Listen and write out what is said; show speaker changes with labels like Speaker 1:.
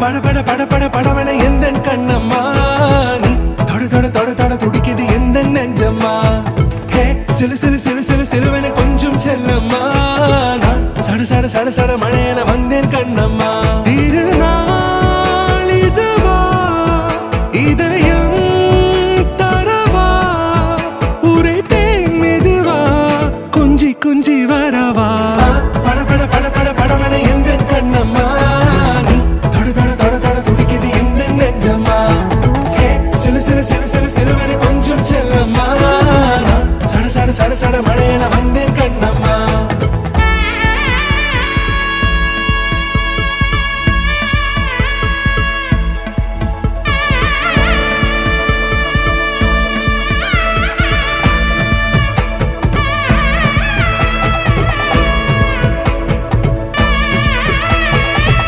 Speaker 1: பட பட பட பட படவன எந்த கண்ணம்மா நீ தொட தொட தொட தொட துடிக்குது எந்த நெஞ்சம்மா ஹே சிலு சிலு சிலு சிலு சிலுவன கொஞ்சம் செல்லம்மா நான் சட சட சட சட மழைய